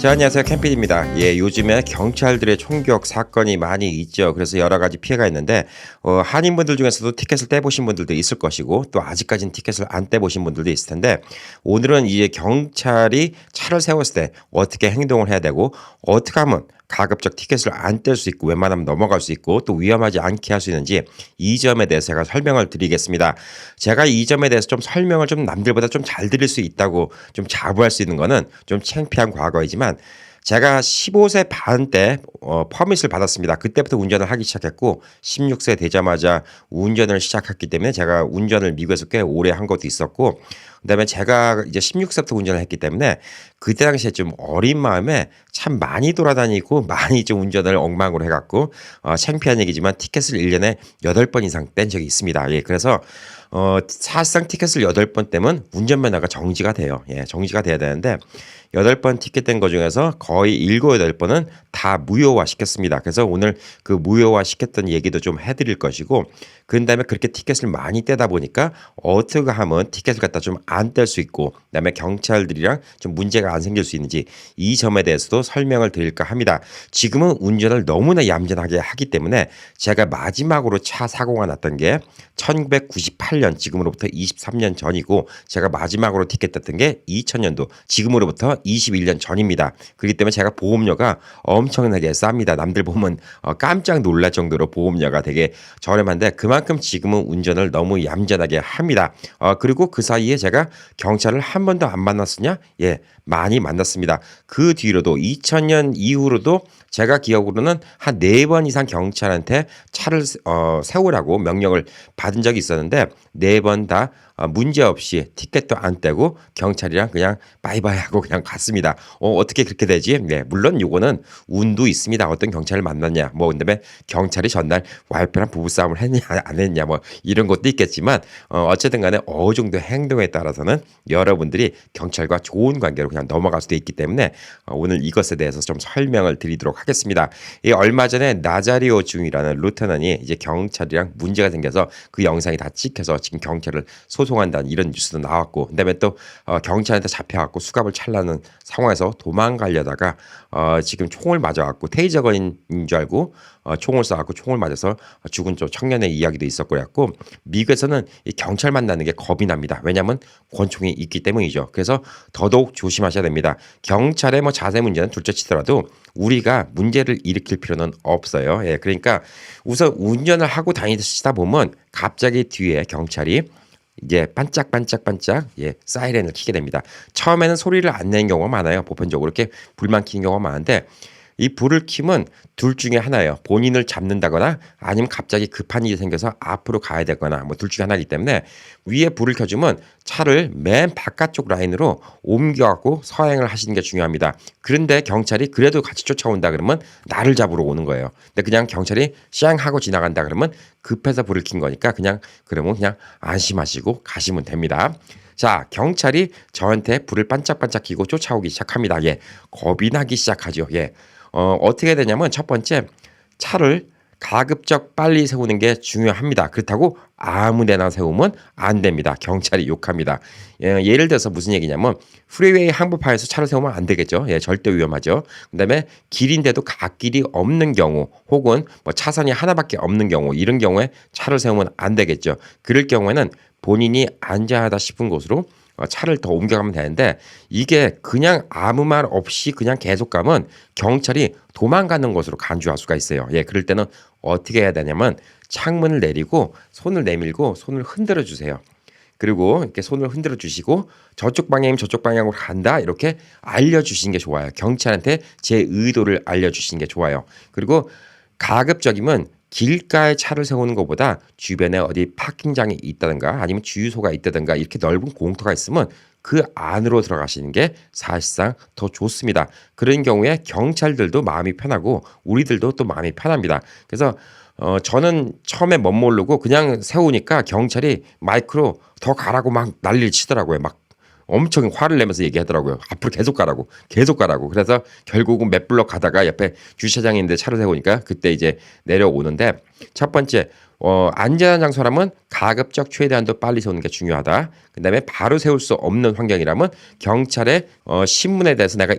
자, 안녕하세요. 캠필입니다. 예, 요즘에 경찰들의 총격 사건이 많이 있죠. 그래서 여러 가지 피해가 있는데, 한인분들 중에서도 티켓을 떼보신 분들도 있을 것이고, 또 아직까지는 티켓을 안 떼보신 분들도 있을 텐데, 오늘은 이제 경찰이 차를 세웠을 때 어떻게 행동을 해야 되고, 어떻게 하면 가급적 티켓을 안 뗄 수 있고 웬만하면 넘어갈 수 있고 또 위험하지 않게 할 수 있는지 이 점에 대해서 제가 설명을 드리겠습니다. 제가 이 점에 대해서 좀 설명을 좀 남들보다 좀 잘 드릴 수 있다고 좀 자부할 수 있는 거는 좀 창피한 과거이지만 제가 15세 반 때 퍼밋을 받았습니다. 그때부터 운전을 하기 시작했고 16세 되자마자 운전을 시작했기 때문에 제가 운전을 미국에서 꽤 오래 한 것도 있었고 그다음에 제가 이제 16세부터 운전을 했기 때문에 그때 당시에 좀 어린 마음에 참 많이 돌아다니고 많이 좀 운전을 엉망으로 해갖고 창피한 얘기지만 티켓을 1년에 8번 이상 뗀 적이 있습니다. 예, 그래서 사실상 티켓을 8번 떼면 운전면허가 정지가 돼요. 예, 정지가 돼야 되는데 8번 티켓 뗀 거 중에서 거의 7, 8번은 다 무효화 시켰습니다. 그래서 오늘 그 무효화 시켰던 얘기도 좀 해드릴 것이고 그다음에 그렇게 티켓을 많이 떼다 보니까 어떻게 하면 티켓을 갖다 좀 안 뗄 수 있고 그다음에 경찰들이랑 좀 문제가 안 생길 수 있는지 이 점에 대해서도 설명을 드릴까 합니다. 지금은 운전을 너무나 얌전하게 하기 때문에 제가 마지막으로 차 사고가 났던 게 1998년 지금으로부터 23년 전이고 제가 마지막으로 티켓 땄던 게 2000년도 지금으로부터 21년 전입니다. 그렇기 때문에 제가 보험료가 엄청나게 쌉니다. 남들 보면 깜짝 놀랄 정도로 보험료가 되게 저렴한데 그만큼 지금은 운전을 너무 얌전하게 합니다. 그리고 그 사이에 제가 경찰을 한 번도 안 만났으냐? 예, 많이 만났습니다. 그 뒤로도 2000년 이후로도 제가 기억으로는 한 4번 이상 경찰한테 차를 세우라고 명령을 받은 적이 있었는데 4번 다 문제없이 티켓도 안 떼고 경찰이랑 그냥 바이바이 하고 그냥 갔습니다. 어떻게 그렇게 되지? 네, 물론 요거는 운도 있습니다. 어떤 경찰을 만났냐, 뭐 그다음에 경찰이 전날 와이프랑 부부싸움을 했냐 안 했냐 뭐 이런 것도 있겠지만 어쨌든 간에 어느 정도 행동에 따라서는 여러분들이 경찰과 좋은 관계로 그냥 넘어갈 수도 있기 때문에 오늘 이것에 대해서 좀 설명을 드리도록 하겠습니다. 얼마 전에 나자리오 중이라는 루테넌이 이제 경찰이랑 문제가 생겨서 그 영상이 다 찍혀서 지금 경찰을 소송한다는 이런 뉴스도 나왔고 그다음에 또 경찰한테 잡혀갖고 수갑을 찰라는 상황에서 도망가려다가 지금 총을 맞아갖고 테이저건인 줄 알고 총을 쏴갖고 총을 맞아서 죽은 저 청년의 이야기도 있었고 그랬고 미국에서는 이 경찰 만나는 게 겁이 납니다. 왜냐하면 권총이 있기 때문이죠. 그래서 더더욱 조심하셔야 됩니다. 경찰의 뭐 자세 문제는 둘째치더라도 우리가 문제를 일으킬 필요는 없어요. 예, 그러니까 우선 운전을 하고 다니시다 보면 갑자기 뒤에 경찰이 이제 반짝반짝반짝 사이렌을 켜게 됩니다. 처음에는 소리를 안 내는 경우가 많아요. 보편적으로 이렇게 불만 켜는 경우가 많은데 이 불을 켜면 둘 중에 하나예요. 본인을 잡는다거나 아니면 갑자기 급한 일이 생겨서 앞으로 가야 되거나 뭐 둘 중에 하나이기 때문에 위에 불을 켜주면 차를 맨 바깥쪽 라인으로 옮겨갖고 서행을 하시는 게 중요합니다. 그런데 경찰이 그래도 같이 쫓아온다 그러면 나를 잡으러 오는 거예요. 근데 그냥 경찰이 샹하고 지나간다 그러면 급해서 불을 킨 거니까 그러면 그냥 안심하시고 가시면 됩니다. 자, 경찰이 저한테 불을 반짝반짝 켜고 쫓아오기 시작합니다. 예, 겁이 나기 시작하죠. 예. 어떻게 되냐면 첫 번째 차를 가급적 빨리 세우는 게 중요합니다. 그렇다고 아무 데나 세우면 안 됩니다. 경찰이 욕합니다. 예를 들어서 무슨 얘기냐면 프리웨이 항법하에서 차를 세우면 안 되겠죠. 예, 절대 위험하죠. 그다음에 길인데도 갓길이 없는 경우 혹은 뭐 차선이 하나밖에 없는 경우 이런 경우에 차를 세우면 안 되겠죠. 그럴 경우에는 본인이 안전하다 싶은 곳으로 차를 더 옮겨가면 되는데 이게 그냥 아무 말 없이 그냥 계속 가면 경찰이 도망가는 곳으로 간주할 수가 있어요. 예, 그럴 때는 어떻게 해야 되냐면 창문을 내리고 손을 내밀고 손을 흔들어 주세요. 그리고 이렇게 손을 흔들어 주시고 저쪽 방향이면 저쪽 방향으로 간다 이렇게 알려주시는 게 좋아요. 경찰한테 제 의도를 알려주시는 게 좋아요. 그리고 가급적이면 길가에 차를 세우는 것보다 주변에 어디 파킹장이 있다든가 아니면 주유소가 있다든가 이렇게 넓은 공터가 있으면 그 안으로 들어가시는 게 사실상 더 좋습니다. 그런 경우에 경찰들도 마음이 편하고 우리들도 또 마음이 편합니다. 그래서 저는 처음에 못 모르고 그냥 세우니까 경찰이 마이크로 더 가라고 막 난리를 치더라고요. 막 엄청 화를 내면서 얘기하더라고요. 앞으로 계속 가라고 계속 가라고. 그래서 결국은 몇 블럭 가다가 옆에 주차장에 있는데 차를 세우니까 그때 이제 내려오는데 첫 번째 안전한 장소라면 가급적 최대한도 빨리 세우는 게 중요하다. 그다음에 바로 세울 수 없는 환경이라면 경찰의 신문에 대해서 내가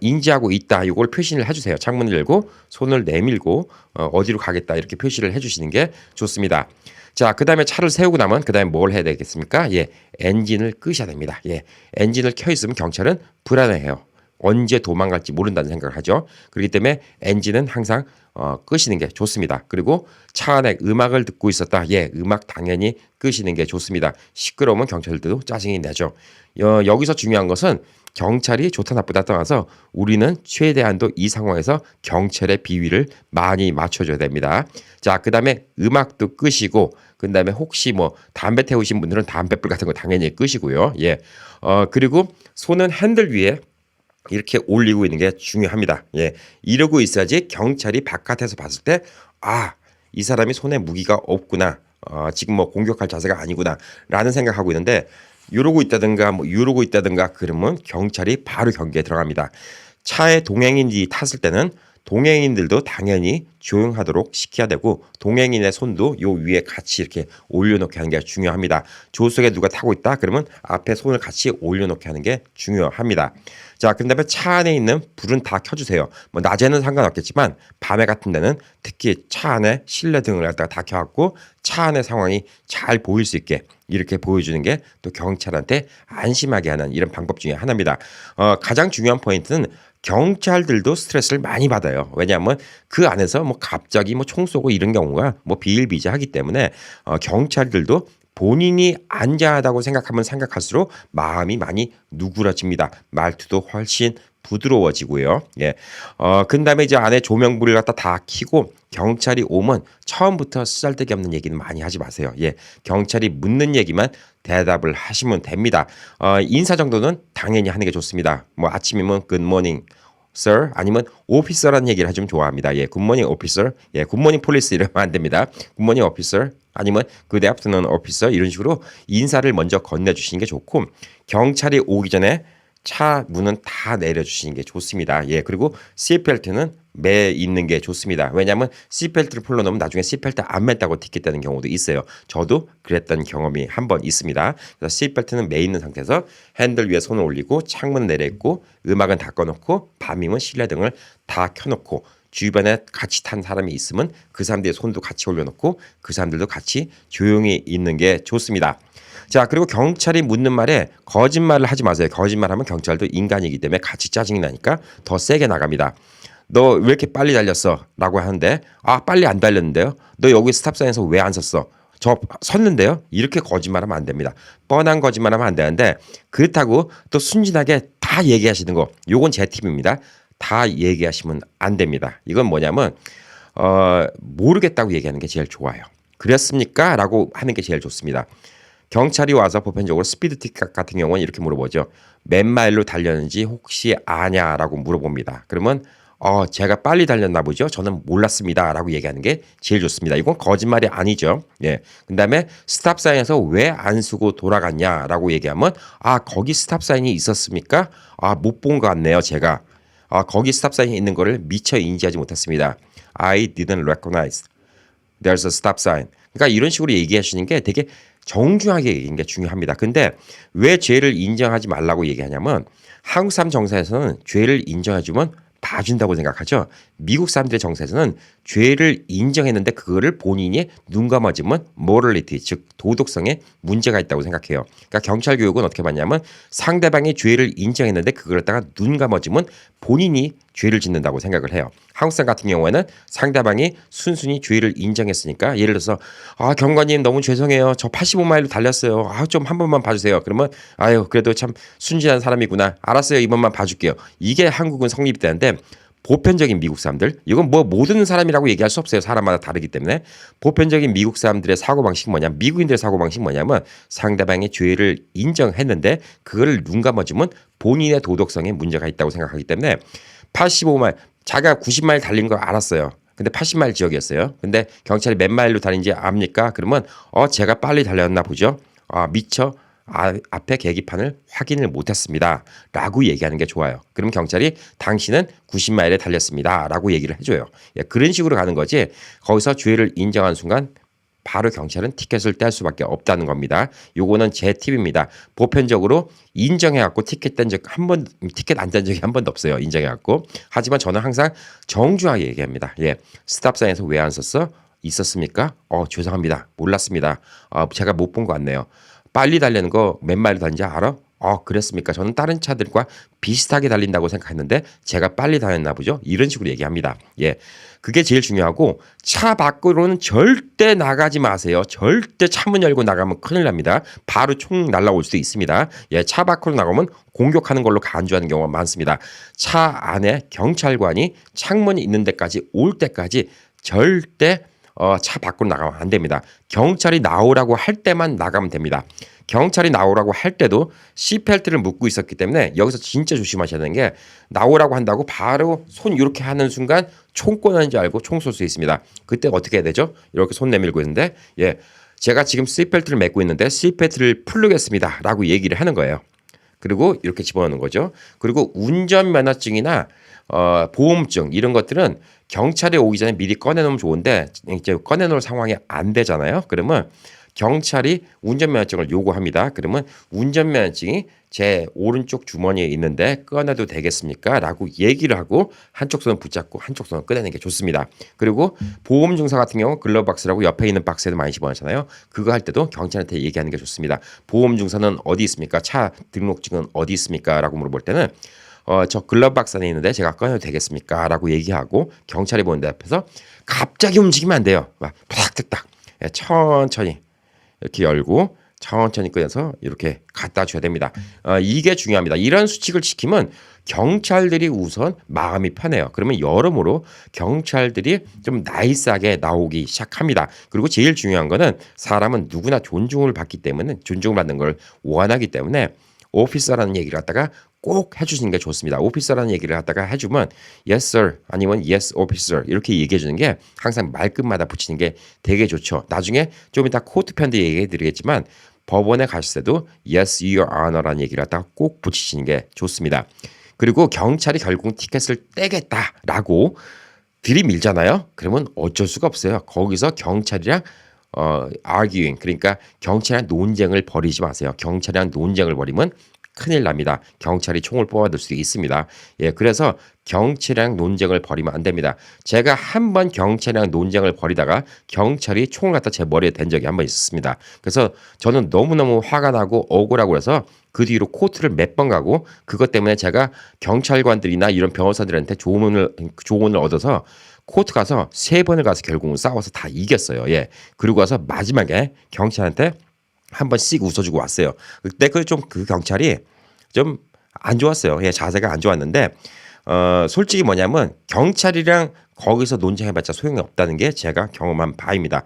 인지하고 있다. 이걸 표시를 해주세요. 창문을 열고 손을 내밀고 어디로 가겠다 이렇게 표시를 해주시는 게 좋습니다. 자, 그다음에 차를 세우고 나면 그다음에 뭘 해야 되겠습니까? 예, 엔진을 끄셔야 됩니다. 예, 엔진을 켜 있으면 경찰은 불안해해요. 언제 도망갈지 모른다는 생각을 하죠. 그렇기 때문에 엔진은 항상 끄시는 게 좋습니다. 그리고 차 안에 음악을 듣고 있었다. 예, 음악 당연히 끄시는 게 좋습니다. 시끄러우면 경찰들도 짜증이 나죠. 여기서 중요한 것은 경찰이 좋다 나쁘다 떠나서 우리는 최대한도 이 상황에서 경찰의 비위를 많이 맞춰줘야 됩니다. 자, 그 다음에 음악도 끄시고, 그 다음에 혹시 뭐 담배 태우신 분들은 담배불 같은 거 당연히 끄시고요. 예, 그리고 손은 핸들 위에 이렇게 올리고 있는 게 중요합니다. 예, 이러고 있어야지 경찰이 바깥에서 봤을 때, 이 사람이 손에 무기가 없구나. 지금 뭐 공격할 자세가 아니구나. 라는 생각하고 있는데, 이러고 있다든가, 이러고 있다든가, 그러면 경찰이 바로 경계에 들어갑니다. 차에 동행인이 탔을 때는 동행인들도 당연히 조용하도록 시켜야 되고 동행인의 손도 요 위에 같이 이렇게 올려놓게 하는 게 중요합니다. 조수석에 누가 타고 있다 그러면 앞에 손을 같이 올려놓게 하는 게 중요합니다. 자, 그다음에 차 안에 있는 불은 다 켜주세요. 뭐 낮에는 상관없겠지만 밤에 같은 데는 특히 차 안에 실내 등을 갖다가 다 켜갖고 차 안의 상황이 잘 보일 수 있게 이렇게 보여주는 게 또 경찰한테 안심하게 하는 이런 방법 중에 하나입니다. 가장 중요한 포인트는 경찰들도 스트레스를 많이 받아요. 왜냐하면 그 안에서 뭐 갑자기 뭐 총 쏘고 이런 경우가 뭐 비일비재하기 때문에 경찰들도 본인이 안전하다고 생각하면 생각할수록 마음이 많이 누그러집니다. 말투도 훨씬 부드러워지고요. 예. 그다음에 이제 안에 조명불을 갖다 다 켜고 경찰이 오면 처음부터 쓰잘데기 없는 얘기는 많이 하지 마세요. 예. 경찰이 묻는 얘기만 대답을 하시면 됩니다. 인사 정도는 당연히 하는 게 좋습니다. 뭐 아침이면 굿모닝 sir 아니면 officer라는 얘기를 좀 좋아합니다. 예, 굿모닝 officer, 예, 굿모닝 폴리스 이러면 안 됩니다. 굿모닝 officer 아니면 good afternoon officer 이런 식으로 인사를 먼저 건네주시는 게 좋고 경찰이 오기 전에 차 문은 다 내려주시는 게 좋습니다. 예, 그리고 시트벨트는 매 있는 게 좋습니다. 왜냐하면 시트벨트를 풀러놓으면 나중에 시트벨트 안 맸다고 티켓 되는 경우도 있어요. 저도 그랬던 경험이 한 번 있습니다. 그래서 시트벨트는 매 있는 상태에서 핸들 위에 손을 올리고 창문을 내려있고 음악은 다 꺼놓고 밤이면 실내등을 다 켜놓고 주변에 같이 탄 사람이 있으면 그 사람들의 손도 같이 올려놓고 그 사람들도 같이 조용히 있는 게 좋습니다. 자, 그리고 경찰이 묻는 말에 거짓말을 하지 마세요. 거짓말하면 경찰도 인간이기 때문에 같이 짜증이 나니까 더 세게 나갑니다. 너 왜 이렇게 빨리 달렸어? 라고 하는데 빨리 안 달렸는데요. 너 여기 스탑사인에서 왜 안 섰어? 저 섰는데요. 이렇게 거짓말하면 안 됩니다. 뻔한 거짓말하면 안 되는데 그렇다고 또 순진하게 다 얘기하시는 거 요건 제 팁입니다. 다 얘기하시면 안 됩니다. 이건 뭐냐면 모르겠다고 얘기하는 게 제일 좋아요. 그랬습니까? 라고 하는 게 제일 좋습니다. 경찰이 와서 보편적으로 스피드 티켓 같은 경우는 이렇게 물어보죠. 몇 마일로 달렸는지 혹시 아냐라고 물어봅니다. 그러면 제가 빨리 달렸나 보죠. 저는 몰랐습니다. 라고 얘기하는 게 제일 좋습니다. 이건 거짓말이 아니죠. 예. 그 다음에 스탑사인에서 왜 안 쓰고 돌아갔냐라고 얘기하면 거기 스탑사인이 있었습니까? 못 본 것 같네요. 제가. 거기 스탑사인이 있는 거를 미처 인지하지 못했습니다. I didn't recognize. There's a stop sign. 그러니까 이런 식으로 얘기하시는 게 되게 정중하게 얘기하는 게 중요합니다. 근데 왜 죄를 인정하지 말라고 얘기하냐면 한국 사람 정서에서는 죄를 인정해주면 봐준다고 생각하죠. 미국 사람들의 정서에서는 죄를 인정했는데 그거를 본인이 눈 감아주면 morality, 즉 도덕성에 문제가 있다고 생각해요. 그러니까 경찰 교육은 어떻게 받냐면 상대방이 죄를 인정했는데 그걸 갖다가 눈 감아주면 본인이 죄를 짓는다고 생각을 해요. 한국 사람 같은 경우에는 상대방이 순순히 죄를 인정했으니까 예를 들어서 경관님 너무 죄송해요. 저 85마일로 달렸어요. 좀 한 번만 봐주세요. 그러면 그래도 참 순진한 사람이구나. 알았어요. 이번만 봐줄게요. 이게 한국은 성립이 되는데 보편적인 미국 사람들 이건 뭐 모든 사람이라고 얘기할 수 없어요. 사람마다 다르기 때문에 보편적인 미국 사람들의 사고방식이 뭐냐 미국인들의 사고방식이 뭐냐면 상대방의 죄를 인정했는데 그거를 눈 감아주면 본인의 도덕성에 문제가 있다고 생각하기 때문에 85마일 자기가 90마일 달린 거 알았어요. 근데 80마일 지역이었어요. 근데 경찰이 몇 마일로 달린지 압니까? 그러면 제가 빨리 달렸나 보죠. 미처 앞에 계기판을 확인을 못했습니다. 라고 얘기하는 게 좋아요. 그럼 경찰이 당신은 90마일에 달렸습니다. 라고 얘기를 해줘요. 그런 식으로 가는 거지 거기서 죄를 인정한 순간 바로 경찰은 티켓을 뗄 수밖에 없다는 겁니다. 요거는 제 팁입니다. 보편적으로 인정해갖고 티켓 뗀 적 티켓 안 뗀 적이 한 번도 없어요. 인정해갖고. 하지만 저는 항상 정중하게 얘기합니다. 예, 스탑사인에서 왜 안 썼어? 있었습니까? 죄송합니다. 몰랐습니다. 제가 못 본 것 같네요. 빨리 달리는 거 몇 마일로 다니는지 알아? 그랬습니까? 저는 다른 차들과 비슷하게 달린다고 생각했는데 제가 빨리 다녔나 보죠? 이런 식으로 얘기합니다. 예. 그게 제일 중요하고 차 밖으로는 절대 나가지 마세요. 절대 차문 열고 나가면 큰일 납니다. 바로 총 날라올 수도 있습니다. 예, 차 밖으로 나가면 공격하는 걸로 간주하는 경우가 많습니다. 차 안에 경찰관이 창문이 있는 데까지 올 때까지 절대 차 밖으로 나가면 안 됩니다. 경찰이 나오라고 할 때만 나가면 됩니다. 경찰이 나오라고 할 때도 시트벨트를 묶고 있었기 때문에 여기서 진짜 조심하셔야 되는 게 나오라고 한다고 바로 손 이렇게 하는 순간 총 꺼내는 줄 알고 총 쏠 수 있습니다. 그때 어떻게 해야 되죠? 이렇게 손 내밀고 있는데 제가 지금 시트벨트를 맺고 있는데 시트벨트를 풀르겠습니다 라고 얘기를 하는 거예요. 그리고 이렇게 집어넣는 거죠. 그리고 운전면허증이나 보험증 이런 것들은 경찰이 오기 전에 미리 꺼내놓으면 좋은데 이제 꺼내놓을 상황이 안 되잖아요. 그러면 경찰이 운전면허증을 요구합니다. 그러면 운전면허증이 제 오른쪽 주머니에 있는데 꺼내도 되겠습니까? 라고 얘기를 하고 한쪽 손을 붙잡고 한쪽 손을 꺼내는 게 좋습니다. 그리고 보험증서 같은 경우 글러박스라고 옆에 있는 박스에도 많이 집어넣잖아요. 그거 할 때도 경찰한테 얘기하는 게 좋습니다. 보험증서는 어디 있습니까? 차 등록증은 어디 있습니까? 라고 물어볼 때는 저 글러박스 안에 있는데 제가 꺼내도 되겠습니까? 라고 얘기하고 경찰이 보는 데 앞에서 갑자기 움직이면 안 돼요. 막 탁탁탁 천천히 이렇게 열고 천천히 꺼내서 이렇게 갖다 줘야 됩니다. 이게 중요합니다. 이런 수칙을 지키면 경찰들이 우선 마음이 편해요. 그러면 여러모로 경찰들이 좀 나이스하게 나오기 시작합니다. 그리고 제일 중요한 거는 사람은 누구나 존중을 받기 때문에 존중을 받는 걸 원하기 때문에 오피서라는 얘기를 갖다가 꼭 해주시는 게 좋습니다. 오피서라는 얘기를 갖다가 해주면 yes sir 아니면 yes officer 이렇게 얘기해 주는 게 항상 말끝마다 붙이는 게 되게 좋죠. 나중에 좀 이따 코트 편도 얘기해 드리겠지만 법원에 가실 때도 yes your honor라는 얘기를 갖다가 꼭 붙이시는 게 좋습니다. 그리고 경찰이 결국 티켓을 떼겠다라고 들이밀잖아요. 그러면 어쩔 수가 없어요. 거기서 경찰이랑 arguing 그러니까 경찰이랑 논쟁을 벌이지 마세요. 경찰이랑 논쟁을 벌이면 큰일 납니다. 경찰이 총을 뽑아들 수도 있습니다. 예, 그래서 경찰이랑 논쟁을 벌이면 안 됩니다. 제가 한 번 경찰이랑 논쟁을 벌이다가 경찰이 총을 갖다 제 머리에 댄 적이 한 번 있었습니다. 그래서 저는 너무너무 화가 나고 억울하고 해서 그 뒤로 코트를 몇 번 가고 그것 때문에 제가 경찰관들이나 이런 변호사들한테 조언을 얻어서 코트 가서 3번을 가서 결국은 싸워서 다 이겼어요. 예. 그리고 와서 마지막에 경찰한테 한 번씩 웃어주고 왔어요. 그때 그 경찰이 좀 안 좋았어요. 예, 자세가 안 좋았는데 솔직히 뭐냐면 경찰이랑 거기서 논쟁해봤자 소용이 없다는 게 제가 경험한 바입니다.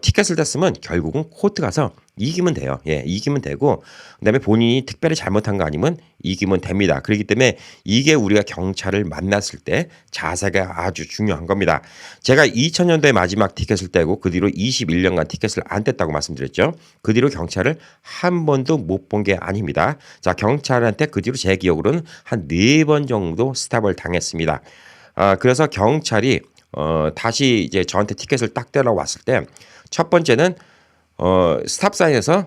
티켓을 뗐으면 결국은 코트 가서 이기면 돼요. 예, 이기면 되고 그다음에 본인이 특별히 잘못한 거 아니면 이기면 됩니다. 그렇기 때문에 이게 우리가 경찰을 만났을 때 자세가 아주 중요한 겁니다. 제가 2000년도에 마지막 티켓을 떼고 그 뒤로 21년간 티켓을 안 뗐다고 말씀드렸죠. 그 뒤로 경찰을 한 번도 못 본 게 아닙니다. 자, 경찰한테 그 뒤로 제 기억으로는 한 4번 정도 스탑을 당했습니다. 그래서 경찰이 다시 이제 저한테 티켓을 딱 떼러 왔을 때 첫 번째는 스탑사인에서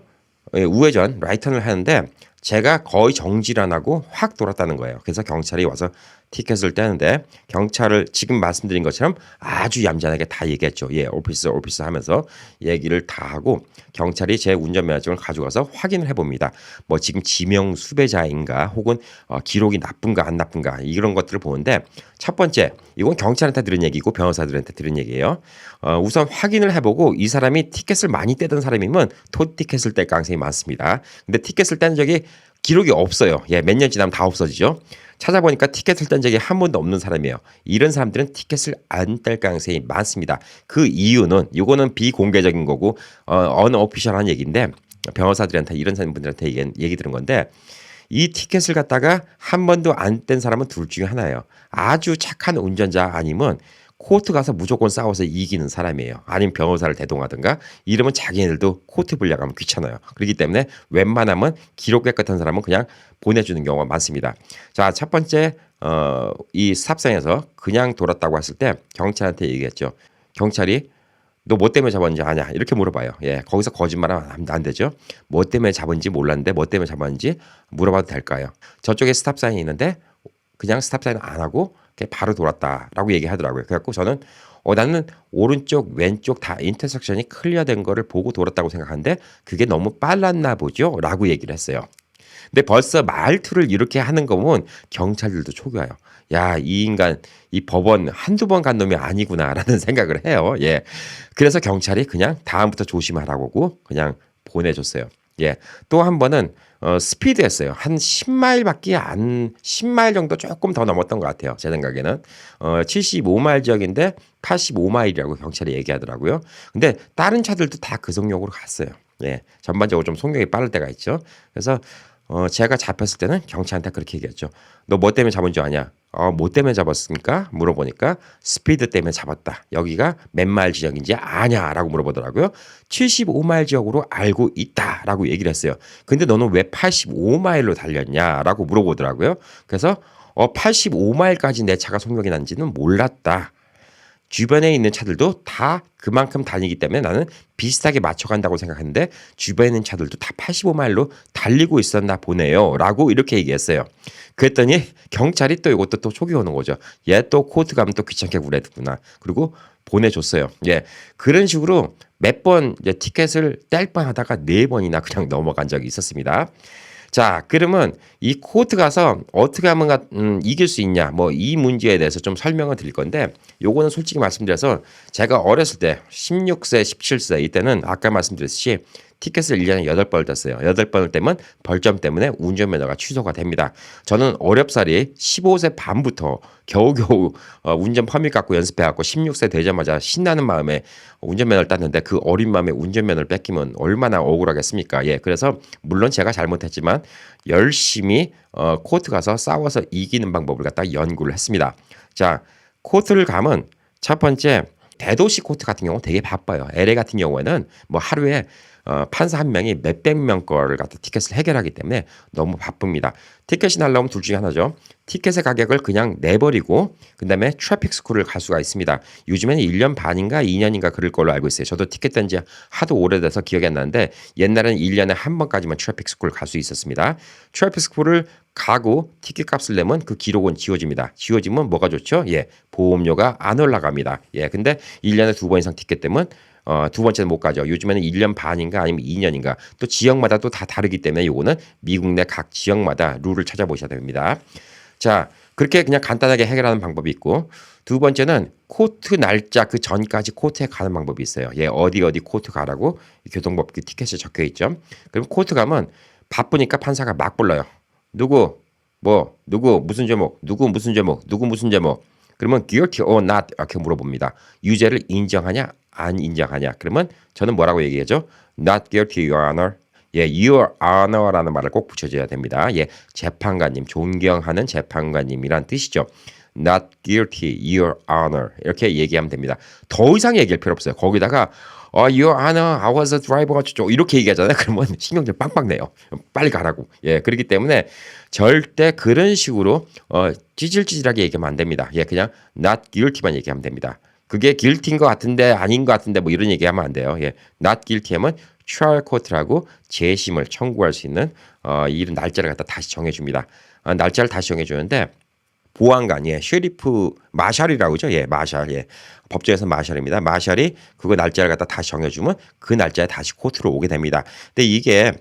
우회전 라이턴을 하는데 제가 거의 정지를 안 하고 확 돌았다는 거예요. 그래서 경찰이 와서 티켓을 떼는데 경찰을 지금 말씀드린 것처럼 아주 얌전하게 다 얘기했죠. 예, 오피서 하면서 얘기를 다 하고 경찰이 제 운전면허증을 가져가서 확인을 해봅니다. 뭐 지금 지명 수배자인가 혹은 기록이 나쁜가 안 나쁜가 이런 것들을 보는데 첫 번째 이건 경찰한테 들은 얘기고 변호사들한테 들은 얘기예요. 우선 확인을 해보고 이 사람이 티켓을 많이 떼던 사람이면 토티켓을 뗄 가능성이 많습니다. 근데 티켓을 뗀 적이 기록이 없어요. 예, 몇 년 지나면 다 없어지죠. 찾아보니까 티켓을 뗀 적이 한 번도 없는 사람이에요. 이런 사람들은 티켓을 안 뗄 가능성이 많습니다. 그 이유는 이거는 비공개적인 거고 언오피셜한 얘기인데 변호사들한테 이런 분들한테 얘기 들은 건데 이 티켓을 갖다가 한 번도 안 뗀 사람은 둘 중에 하나예요. 아주 착한 운전자 아니면 코트 가서 무조건 싸워서 이기는 사람이에요. 아니면 변호사를 대동하든가 이러면 자기네들도 코트 불려가면 귀찮아요. 그렇기 때문에 웬만하면 기록 깨끗한 사람은 그냥 보내주는 경우가 많습니다. 자, 첫 번째 이 스탑상에서 그냥 돌았다고 했을 때 경찰한테 얘기했죠. 경찰이 너 뭐 때문에 잡았는지 아냐? 이렇게 물어봐요. 예, 거기서 거짓말하면 안 되죠. 뭐 때문에 잡은지 몰랐는데 뭐 때문에 잡았는지 물어봐도 될까요? 저쪽에 스탑 사인이 있는데 그냥 스탑 사인 안 하고 바로 돌았다라고 얘기하더라고요. 그래갖고 저는 나는 오른쪽 왼쪽 다 인터섹션이 클리어된 거를 보고 돌았다고 생각하는데 그게 너무 빨랐나 보죠? 라고 얘기를 했어요. 근데 벌써 말투를 이렇게 하는 거 보면 경찰들도 초기화요. 야, 이 인간, 이 법원 한두 번 간 놈이 아니구나라는 생각을 해요. 예. 그래서 경찰이 그냥 다음부터 조심하라고 그냥 보내줬어요. 예. 또 한 번은 스피드했어요. 한 10마일밖에 10마일 정도 조금 더 넘었던 것 같아요. 제 생각에는. 75마일 지역인데 85마일이라고 경찰이 얘기하더라고요. 근데 다른 차들도 다 그 속력으로 갔어요. 예. 전반적으로 좀 속력이 빠를 때가 있죠. 그래서 제가 잡혔을 때는 경찰한테 그렇게 얘기했죠. 너 뭐 때문에 잡은 줄 아냐? 뭐 때문에 잡았습니까? 물어보니까 스피드 때문에 잡았다. 여기가 몇 마일 지역인지 아냐라고 물어보더라고요. 75마일 지역으로 알고 있다라고 얘기를 했어요. 근데 너는 왜 85마일로 달렸냐라고 물어보더라고요. 그래서 85마일까지 내 차가 속력이 난지는 몰랐다. 주변에 있는 차들도 다 그만큼 다니기 때문에 나는 비슷하게 맞춰간다고 생각했는데 주변에 있는 차들도 다 85마일로 달리고 있었나 보네요. 라고 이렇게 얘기했어요. 그랬더니 경찰이 또 이것도 또 촉이 오는 거죠. 얘 또 코र्트 가면 또 귀찮게 구래구나. 그리고 보내줬어요. 예, 그런 식으로 몇 번 티켓을 뗄 뻔하다가 4번이나 그냥 넘어간 적이 있었습니다. 자, 그러면 이 코र्트 가서 어떻게 하면 이길 수 있냐, 뭐 이 문제에 대해서 좀 설명을 드릴 건데, 요거는 솔직히 말씀드려서 제가 어렸을 때 16세, 17세 이때는 아까 말씀드렸듯이 티켓을 1년에 8번을 땄어요. 8번을 떼면 벌점 때문에 운전면허가 취소가 됩니다. 저는 어렵사리 15세 반부터 겨우겨우 운전 퍼밋 갖고 연습해갖고 16세 되자마자 신나는 마음에 운전면허를 땄는데 그 어린 마음에 운전면허를 뺏기면 얼마나 억울하겠습니까? 예, 그래서 물론 제가 잘못했지만 열심히 코र्트 가서 싸워서 이기는 방법을 갖다 연구를 했습니다. 자, 코र्트를 가면 첫 번째 대도시 코र्트 같은 경우 되게 바빠요. LA 같은 경우에는 뭐 하루에 판사 한 명이 몇백 명 거를 갖다 티켓을 해결하기 때문에 너무 바쁩니다. 티켓이 날라오면 둘 중에 하나죠. 티켓의 가격을 그냥 내버리고 그다음에 트래픽 스쿨을 갈 수가 있습니다. 요즘에는 1년 반인가 2년인가 그럴 걸로 알고 있어요. 저도 티켓 딴 지 하도 오래돼서 기억이 안 나는데 옛날에는 1년에 한 번까지만 트래픽 스쿨을 갈 수 있었습니다. 트래픽 스쿨을 가고 티켓 값을 내면 그 기록은 지워집니다. 지워지면 뭐가 좋죠? 예, 보험료가 안 올라갑니다. 예, 근데 1년에 2번 이상 티켓 때문에 두 번째는 못 가죠. 요즘에는 1년 반인가 아니면 2년인가 또 지역마다 또 다 다르기 때문에 요거는 미국 내 각 지역마다 룰을 찾아보셔야 됩니다. 자, 그렇게 그냥 간단하게 해결하는 방법이 있고 두 번째는 코트 날짜 그 전까지 코트에 가는 방법이 있어요. 예, 어디 코트 가라고 교통법 그 티켓에 적혀 있죠. 그럼 코트 가면 바쁘니까 판사가 막 불러요. 누구 무슨 제목, 누구 무슨 제목, 누구 무슨 제목. 그러면 guilty or not 이렇게 물어봅니다. 유죄를 인정하냐 안 인정하냐. 그러면 저는 뭐라고 얘기하죠? Not guilty, Your Honor. 예, Your Honor라는 말을 꼭 붙여줘야 됩니다. 예, 재판관님, 존경하는 재판관님이란 뜻이죠. Not guilty, Your Honor. 이렇게 얘기하면 됩니다. 더 이상 얘기할 필요 없어요. 거기다가 Your Honor, I was a driver. 이렇게 얘기하잖아요. 그러면 신경질 빵빵 내요. 빨리 가라고. 예, 그렇기 때문에 절대 그런 식으로 찌질찌질하게 얘기하면 안 됩니다. 예, 그냥 not guilty만 얘기하면 됩니다. 그게 guilty인 것 같은데 아닌 것 같은데 뭐 이런 얘기하면 안 돼요. 예, not guilty 하면 trial court라고 재심을 청구할 수 있는 이런 날짜를 갖다 다시 정해줍니다. 날짜를 다시 정해주는데 보안관, 예, 쉐리프, 마샬이라고 그러죠. 예, 마샬, 예. 법정에서 마샬입니다. 마샬이 그거 날짜를 갖다 다시 정해주면 그 날짜에 다시 코트로 오게 됩니다. 근데 이게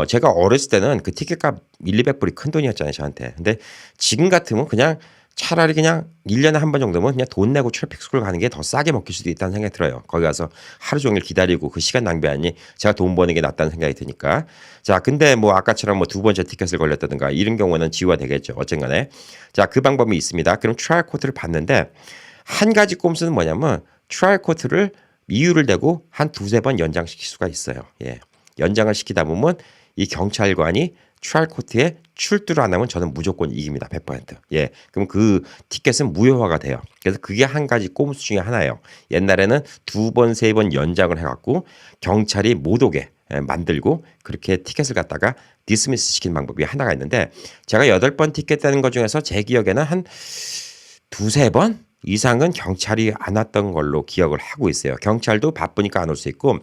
제가 어렸을 때는 그 티켓값 1,200불이 큰 돈이었잖아요, 저한테. 근데 지금 같으면 그냥 차라리 그냥 1년에 한 번 정도면 그냥 돈 내고 트래픽 스쿨 가는 게 더 싸게 먹힐 수도 있다는 생각이 들어요. 거기 가서 하루 종일 기다리고 그 시간 낭비하니 제가 돈 버는 게 낫다는 생각이 드니까. 자, 근데 뭐 아까처럼 뭐 두 번째 티켓을 걸렸다든가 이런 경우는 지우가 되겠죠. 어쨌간에. 자, 그 방법이 있습니다. 그럼 트라이얼 코트를 봤는데 한 가지 꼼수는 뭐냐면 트라이얼 코트를 이유를 대고 한 두세 번 연장시킬 수가 있어요. 예. 연장을 시키다 보면 이 경찰관이 트라이얼 코트에 출두를 안 하면 저는 무조건 이깁니다. 100%. 예. 그럼 그 티켓은 무효화가 돼요. 그래서 그게 한 가지 꼼수 중에 하나예요. 옛날에는 두 번, 세 번 연장을 해갖고 경찰이 못 오게 만들고 그렇게 티켓을 갖다가 디스미스 시키는 방법이 하나가 있는데 제가 8번 티켓 떼는 것 중에서 제 기억에는 한 두세 번? 이상은 경찰이 안 왔던 걸로 기억을 하고 있어요. 경찰도 바쁘니까 안 올 수 있고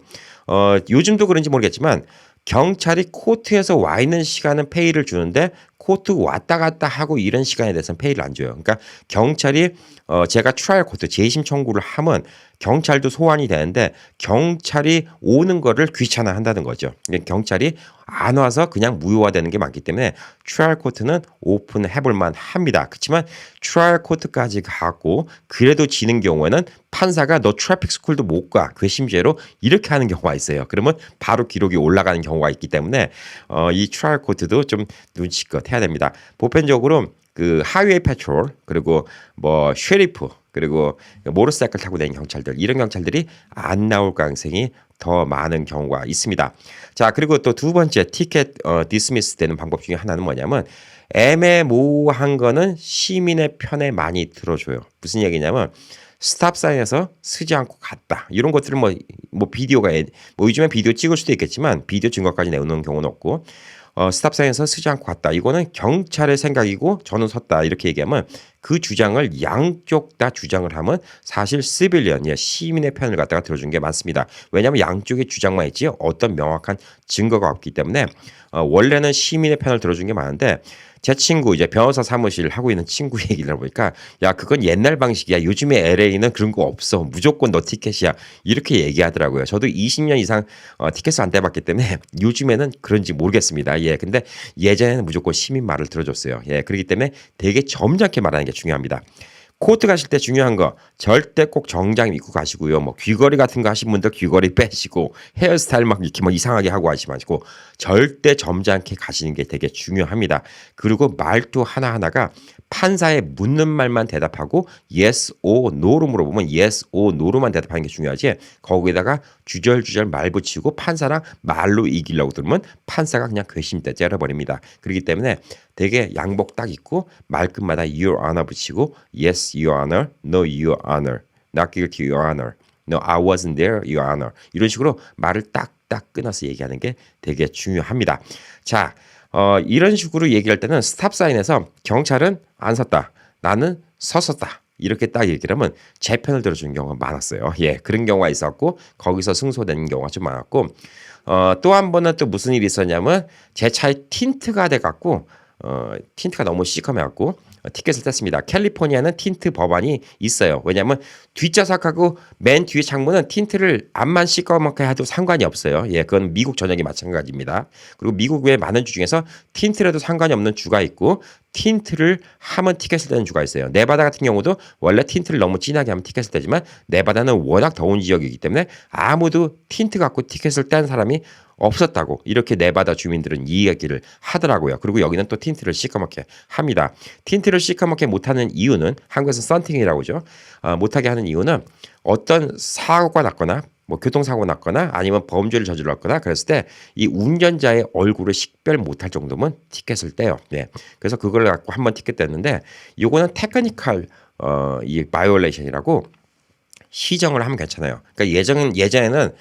요즘도 그런지 모르겠지만 경찰이 코트에서 와 있는 시간은 페이를 주는데 코트 왔다 갔다 하고 이런 시간에 대해서는 페이를 안 줘요. 그러니까 경찰이 제가 트라이얼 코트 재심 청구를 하면 경찰도 소환이 되는데 경찰이 오는 거를 귀찮아 한다는 거죠. 그러니까 경찰이 안 와서 그냥 무효화되는 게 많기 때문에 트라이얼 코트는 오픈해 볼 만합니다. 그렇지만 트라이얼 코트까지 가고 그래도 지는 경우에는 판사가 너 트래픽 스쿨도 못 가. 괘씸죄로 이렇게 하는 경우가 있어요. 그러면 바로 기록이 올라가는 경우가 있기 때문에 이 트라이얼 코트도 좀 눈치껏 해야 됩니다. 보편적으로 그 하이웨이 패트롤 그리고 뭐 쉐리프 그리고 모터사이클 타고 다니는 경찰들 이런 경찰들이 안 나올 가능성이 더 많은 경우가 있습니다. 자 그리고 또 두 번째 티켓 디스미스 되는 방법 중에 하나는 뭐냐면 애매모호한 거는 시민의 편에 많이 들어줘요. 무슨 얘기냐면 스탑사인에서 쓰지 않고 갔다. 이런 것들은 뭐 비디오가 뭐 요즘에 비디오 찍을 수도 있겠지만 비디오 증거까지 내놓는 경우는 없고 스탑사인에서 쓰지 않고 갔다. 이거는 경찰의 생각이고 저는 섰다. 이렇게 얘기하면 그 주장을 양쪽 다 주장을 하면 사실 시빌리언, 시민의 편을 갖다가 들어준 게 많습니다. 왜냐하면 양쪽의 주장만 있지 어떤 명확한 증거가 없기 때문에 원래는 시민의 편을 들어준 게 많은데 제 친구 이제 변호사 사무실 하고 있는 친구 얘기를 들어보니까 야 그건 옛날 방식이야. 요즘에 LA는 그런 거 없어. 무조건 너 티켓이야. 이렇게 얘기하더라고요. 저도 20년 이상 티켓을 안 떼봤기 때문에 요즘에는 그런지 모르겠습니다. 예, 근데 예전에는 무조건 시민 말을 들어줬어요. 예, 그렇기 때문에 되게 점잖게 말하는 게 중요합니다. 코트 가실 때 중요한 거 절대 꼭 정장 입고 가시고요. 뭐 귀걸이 같은 거 하신 분들 귀걸이 빼시고 헤어스타일 막 이렇게 뭐 이상하게 하고 하지 마시고 절대 점잖게 가시는 게 되게 중요합니다. 그리고 말투 하나하나가 판사의 묻는 말만 대답하고 yes or no로 물어보면 yes or no로만 대답하는 게 중요하지 거기에다가 주절주절 말 붙이고 판사랑 말로 이기려고 들으면 판사가 그냥 괘씸죄 째려버립니다. 그렇기 때문에 되게 양복 딱 입고 말끝마다 your honor 붙이고 yes your honor, no your honor, not guilty your honor, no I wasn't there your honor 이런 식으로 말을 딱딱 끊어서 얘기하는 게 되게 중요합니다. 자 이런 식으로 얘기할 때는 스탑사인에서 경찰은 안 섰다. 나는 섰었다. 이렇게 딱 얘기를 하면 제 편을 들어주는 경우가 많았어요. 예, 그런 경우가 있었고 거기서 승소되는 경우가 좀 많았고 또 한 번은 또 무슨 일이 있었냐면 제 차에 틴트가 돼갖고 틴트가 너무 시커매갖고 티켓을 뗐습니다. 캘리포니아는 틴트 법안이 있어요. 왜냐하면 뒷좌석하고 맨 뒤에 창문은 틴트를 앞만 시꺼멓게 해도 상관이 없어요. 예, 그건 미국 전역이 마찬가지입니다. 그리고 미국 외 많은 주 중에서 틴트라도 상관이 없는 주가 있고 틴트를 하면 티켓을 떼는 주가 있어요. 네바다 같은 경우도 원래 틴트를 너무 진하게 하면 티켓을 떼지만 네바다는 워낙 더운 지역이기 때문에 아무도 틴트 갖고 티켓을 뗀 사람이 없었다고 이렇게 네바다 주민들은 이야기를 하더라고요. 그리고 여기는 또 틴트를 시커멓게 합니다. 틴트를 시커멓게 못하는 이유는 한국에서 썬팅이라고 하죠. 못하게 하는 이유는 어떤 사고가 났거나 뭐 교통사고 났거나 아니면 범죄를 저질렀거나 그랬을 때 이 운전자의 얼굴을 식별 못할 정도면 티켓을 떼요. 네. 그래서 그걸 갖고 한번 티켓 뗐는데 이거는 테크니컬 이 바이올레이션이라고 시정을 하면 괜찮아요. 그러니까 예전에는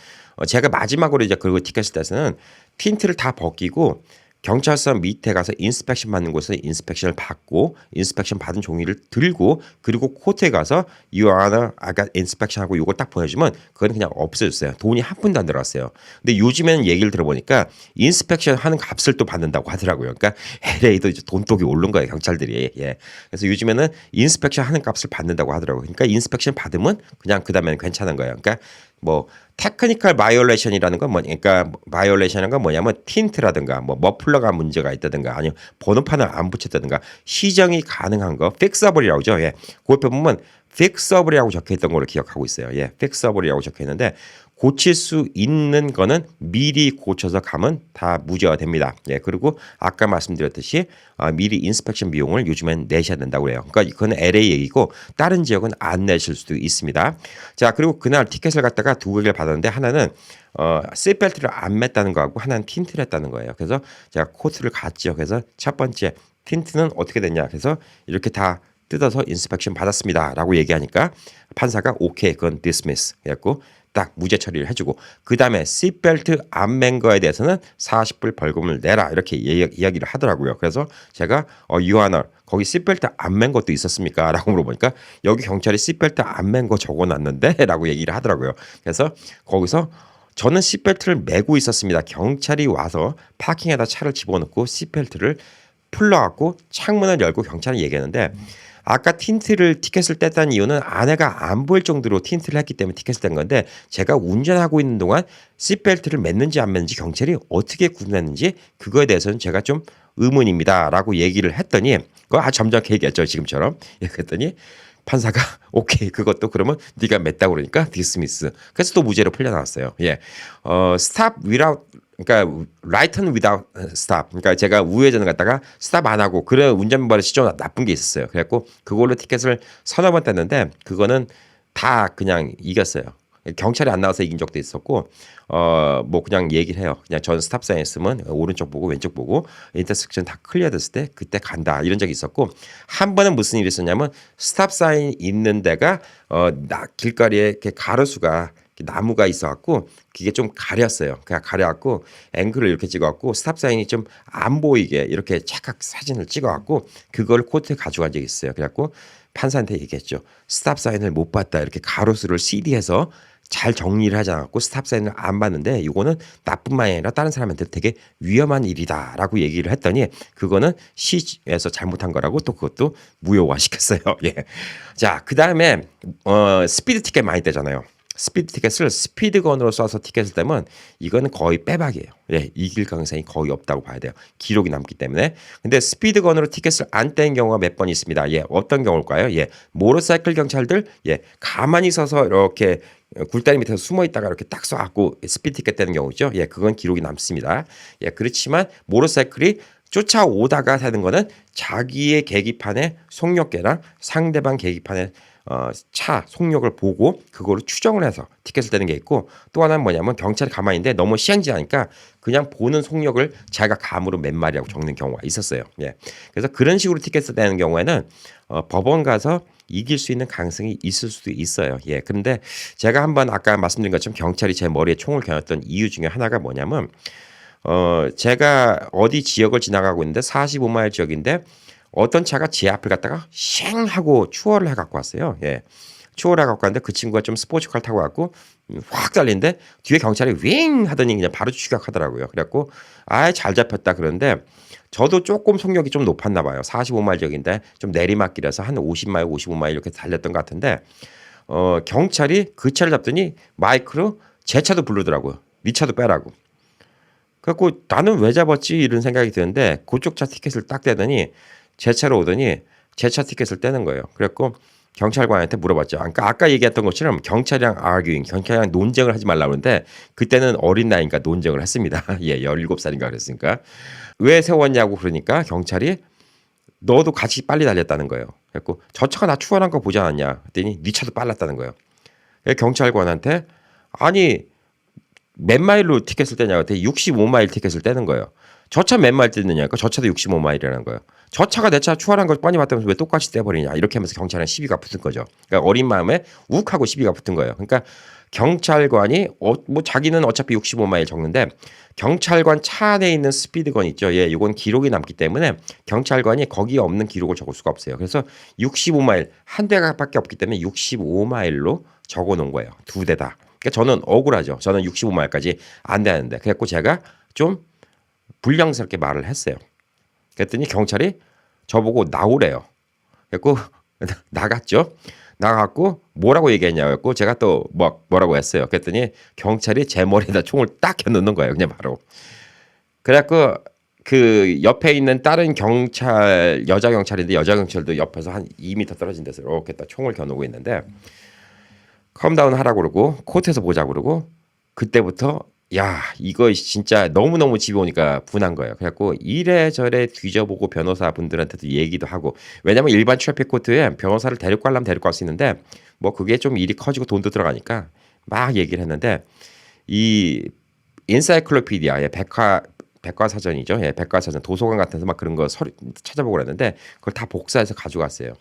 제가 마지막으로 이제 그 티켓을 떼서는 틴트를 다 벗기고 경찰서 밑에 가서 인스펙션 받는 곳에서 인스펙션을 받고 인스펙션 받은 종이를 들고 그리고 코트에 가서 You are 아까 인스펙션 하고 이걸 딱 보내주면 그건 그냥 없어졌어요. 돈이 한 푼도 안 들어갔어요. 근데 요즘에는 얘기를 들어보니까 인스펙션 하는 값을 또 받는다고 하더라고요. 그러니까 LA도 이제 돈독이 오른 거예요. 경찰들이. 예. 그래서 요즘에는 인스펙션 하는 값을 받는다고 하더라고요. 그러니까 인스펙션 받으면 그냥 그 다음에는 괜찮은 거예요. 그러니까 뭐 테크니컬 바이올레이션이라는 건 그러니까 바이올레이션이라는 건 뭐냐면 틴트라든가 뭐 머플러가 문제가 있다든가 아니면 번호판을 안 붙였다든가 시정이 가능한 거 픽서블이라고 하죠. 예. 그 옆에 보면 픽서블이라고 적혀 있던 걸로 기억하고 있어요. 예. 픽서블이라고 적혀 있는데 고칠 수 있는 거는 미리 고쳐서 가면 다 무죄가 됩니다. 예. 그리고 아까 말씀드렸듯이 미리 인스펙션 비용을 요즘엔 내셔야 된다고 그래요. 그러니까 그건 LA 얘기고 다른 지역은 안 내실 수도 있습니다. 자, 그리고 그날 티켓을 갖다가 두 개를 받았는데 하나는 시트벨트를 안 맸다는 거하고 하나는 틴트를 했다는 거예요. 그래서 제가 코트를 갔죠. 그래서 첫 번째 틴트는 어떻게 됐냐. 그래서 이렇게 다 뜯어서 인스펙션 받았습니다. 라고 얘기하니까 판사가 오케이 그건 dismiss 했고 딱 무죄 처리를 해주고 그 다음에 시트벨트 안 맨 거에 대해서는 40불 벌금을 내라 이렇게 이야기를 하더라고요. 그래서 제가 유한얼 거기 시트벨트 안 맨 것도 있었습니까? 라고 물어보니까 여기 경찰이 시트벨트 안 맨 거 적어놨는데 라고 얘기를 하더라고요. 그래서 거기서 저는 시트벨트를 매고 있었습니다. 경찰이 와서 파킹에다 차를 집어넣고 시트벨트를 풀러갖고 창문을 열고 경찰이 얘기했는데 아까 티켓을 뗐다는 이유는 아내가 안 보일 정도로 틴트를 했기 때문에 티켓을 뗀 건데 제가 운전하고 있는 동안 시트벨트를 맸는지 안 맸는지 경찰이 어떻게 구분했는지 그거에 대해서는 제가 좀 의문입니다 라고 얘기를 했더니 그거 아주 점잖게 얘기했죠 지금처럼. 그랬더니 판사가 오케이 그것도 그러면 네가 맸다고 그러니까 디스미스. 그래서 또 무죄로 풀려나왔어요. 예, stop without 그러니까 right turn without stop. 그러니까 제가 우회전을 갖다가 스탑 안 하고 그래 운전버릇이 좀 나쁜 게 있었어요. 그래갖고 그걸로 티켓을 서너 번 땄는데 그거는 다 그냥 이겼어요. 경찰이 안 나와서 이긴 적도 있었고 뭐 그냥 얘기를 해요. 그냥 전 스탑 사인 있으면 오른쪽 보고 왼쪽 보고 인터섹션 다 클리어 됐을 때 그때 간다 이런 적이 있었고 한 번은 무슨 일이 있었냐면 스탑 사인 있는 데가 길거리에 이렇게 가로수가 나무가 있어갖고 그게 좀 가렸어요. 그냥 가려갖고 앵글을 이렇게 찍어갖고 스탑 사인이 좀 안 보이게 이렇게 착각 사진을 찍어갖고 그걸 코트에 가져간 적이 있어요. 그래갖고 판사한테 얘기했죠. 스탑 사인을 못 봤다. 이렇게 가로수를 CD해서 잘 정리를 하지 않았고 스탑 사인을 안 봤는데 이거는 나뿐만 아니라 다른 사람한테 되게 위험한 일이다라고 얘기를 했더니 그거는 시에서 잘못한 거라고 또 그것도 무효화 시켰어요. 예. 자, 그다음에 스피드 티켓 많이 떼잖아요. 스피드 티켓을 스피드건으로 쏴서 티켓을 떼면 이거는 거의 빼박이에요. 예, 이길 가능성이 거의 없다고 봐야 돼요. 기록이 남기 때문에. 근데 스피드건으로 티켓을 안 뗀 경우가 몇 번 있습니다. 예, 어떤 경우일까요? 예, 모터사이클 경찰들 가만히 서서 이렇게 굴다리 밑에서 숨어 있다가 이렇게 딱 쏴갖고 스피드 티켓 떼는 경우죠. 예, 그건 기록이 남습니다. 예, 그렇지만 모터사이클이 쫓아오다가 하는 거는 자기의 계기판의 속력계랑 상대방 계기판의 차 속력을 보고 그거를 추정을 해서 티켓을 떼는 게 있고 또 하나는 뭐냐면 경찰이 가만히 있는데 너무 시행지하니까 그냥 보는 속력을 자기가 감으로 몇 마리라고 적는 경우가 있었어요. 예. 그래서 그런 식으로 티켓을 떼는 경우에는 법원 가서 이길 수 있는 가능성이 있을 수도 있어요. 예. 그런데 제가 한번 아까 말씀드린 것처럼 경찰이 제 머리에 총을 겨눴던 이유 중에 하나가 뭐냐면 제가 어디 지역을 지나가고 있는데 45마일 지역인데 어떤 차가 제 앞을 갔다가 쉥 하고 추월을 해갖고 왔어요. 예. 추월을 해갖고 왔는데 그 친구가 좀 스포츠카를 타고 왔고 확 달리는데 뒤에 경찰이 윙 하더니 그냥 바로 추격하더라고요. 그래갖고 잘 잡혔다 그러는데 저도 조금 속력이 좀 높았나 봐요. 45마일 지역인데 좀 내리막길에서 한 50마일, 55마일 이렇게 달렸던 것 같은데 경찰이 그 차를 잡더니 마이크로 제 차도 부르더라고요. 네 차도 빼라고. 그래갖고 나는 왜 잡았지 이런 생각이 드는데 그쪽 차 티켓을 딱 떼더니 제 차로 오더니 제 차 티켓을 떼는 거예요. 그래갖고 경찰관한테 물어봤죠. 그러니까 아까 얘기했던 것처럼 경찰이랑 경찰이랑 논쟁을 하지 말라고 하는데 그때는 어린 나이니까 논쟁을 했습니다. 예, 17살인가 그랬으니까. 왜 세웠냐고 그러니까 경찰이 너도 같이 빨리 달렸다는 거예요. 그래갖고 저 차가 나 추월한 거 보지 않았냐 그랬더니 네 차도 빨랐다는 거예요. 경찰관한테 아니 몇 마일로 티켓을 떼냐고 했더니 65마일 티켓을 떼는 거예요. 저 차 몇 마일 떼느냐니까 저 차도 65마일이라는 거예요. 저 차가 내 차 추월한 걸 뻔히 봤다면서 왜 똑같이 떼버리냐 이렇게 하면서 경찰은 시비가 붙은 거죠. 그러니까 어린 마음에 욱하고 시비가 붙은 거예요. 그러니까 경찰관이 뭐 자기는 어차피 65마일 적는데 경찰관 차 안에 있는 스피드건 있죠. 예, 이건 기록이 남기 때문에 경찰관이 거기에 없는 기록을 적을 수가 없어요. 그래서 65마일 한 대가밖에 없기 때문에 65마일로 적어 놓은 거예요. 두 대다. 그러니까 저는 억울하죠. 저는 65마일까지 안 되는데 그래갖고 제가 좀 불량스럽게 말을 했어요. 그랬더니 경찰이 저보고 나오래요. 그래갖고 나갔죠. 나가갖고 뭐라고 얘기했냐고 제가 또 뭐라고 했어요. 그랬더니 경찰이 제 머리에다 총을 딱 겨누는 거예요. 그냥 바로. 그래갖고 그 옆에 있는 다른 경찰 여자 경찰인데 여자 경찰도 옆에서 한 2m 떨어진 데서 이렇게 딱 총을 겨누고 있는데 컴다운 하라고 그러고 코트에서 보자고 그러고 그때부터 야 이거 진짜 너무너무 집에 오니까 분한 거예요. 그래갖고 이래저래 뒤져보고 변호사분들한테도 얘기도 하고 왜냐면 일반 트래픽 코트에 변호사를 데리고 가려면 데리고 갈 수 있는데 뭐 그게 좀 일이 커지고 돈도 들어가니까 막 얘기를 했는데 이 인사이클로피디아의 백과사전이죠. 예, 백과사전 도서관 같은 데서 막 그런 거 찾아보고 그랬는데 그걸 다 복사해서 가져갔어요.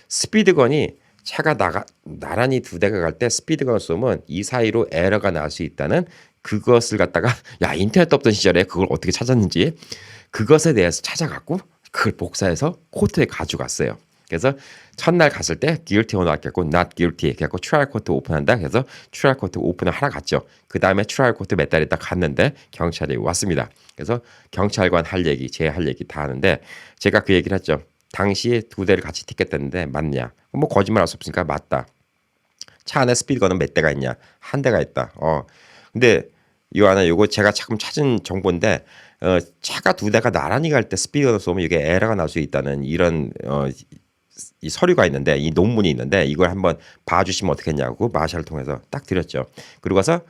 스피드건이 차가 나란히 두 대가 갈 때 스피드건을 쏘면 이 사이로 에러가 날 수 있다는 그것을 갖다가 야 인터넷도 없던 시절에 그걸 어떻게 찾았는지 그것에 대해서 찾아갖고 그걸 복사해서 코트에 가져갔어요. 그래서 첫날 갔을 때 guilty or not 했고 not guilty 그래갖고 trial court 오픈한다. 그래서 trial court 오픈을 하러 갔죠. 그 다음에 trial court 몇 달 있다 갔는데 경찰이 왔습니다. 그래서 경찰관 할 얘기, 제 할 얘기 다 하는데 제가 그 얘기를 했죠. 당시에 두 대를 같이 티켓했는데 맞냐? 뭐 거짓말할 수 없으니까 맞다. 차 안에 스피드건은 몇 대가 있냐? 한 대가 있다. 근데 요거 제가 조금 찾은 정보인데 차가 두 대가 나란히 갈 때 스피드건을 쏘면 이게 에러가 날 수 있다는 이런 이 서류가 있는데 이 논문이 있는데 이걸 한번 봐주시면 어떻겠냐고 마샬을 통해서 딱 드렸죠. 그리고 가서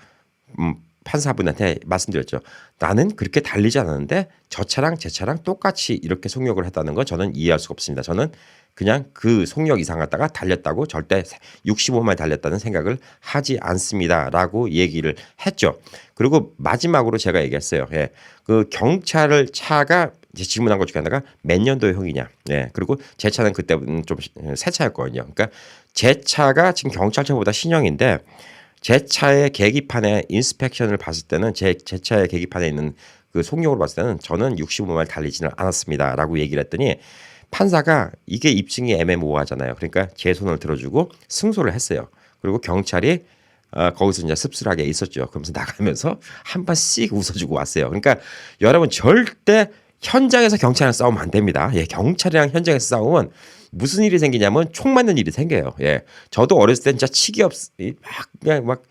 판사분한테 말씀드렸죠. 나는 그렇게 달리지 않았는데 저 차랑 제 차랑 똑같이 이렇게 속력을 했다는 건 저는 이해할 수가 없습니다. 저는 그냥 그 속력 이상 갖다가 달렸다고 절대 65마일 달렸다는 생각을 하지 않습니다라고 얘기를 했죠. 그리고 마지막으로 제가 얘기했어요. 예. 그 경찰을 차가 이제 질문한 것 중에 하나가 몇 년도의 형이냐. 예. 그리고 제 차는 그때는 좀 새 차였거든요. 그러니까 제 차가 지금 경찰차보다 신형인데 제 차의 계기판에 인스펙션을 봤을 때는 제 차의 계기판에 있는 그 속력으로 봤을 때는 저는 65마일 달리지는 않았습니다라고 얘기를 했더니 판사가 이게 입증이 애매모호하잖아요. 그러니까 제 손을 들어주고 승소를 했어요. 그리고 경찰이 거기서 이제 씁쓸하게 있었죠. 그러면서 나가면서 한 번 씩 웃어주고 왔어요. 그러니까 여러분 절대 현장에서 경찰이랑 싸우면 안 됩니다. 예, 경찰이랑 현장에서 싸우면 무슨 일이 생기냐면 총 맞는 일이 생겨요. 예, 저도 어렸을 때 진짜 치기 그냥 막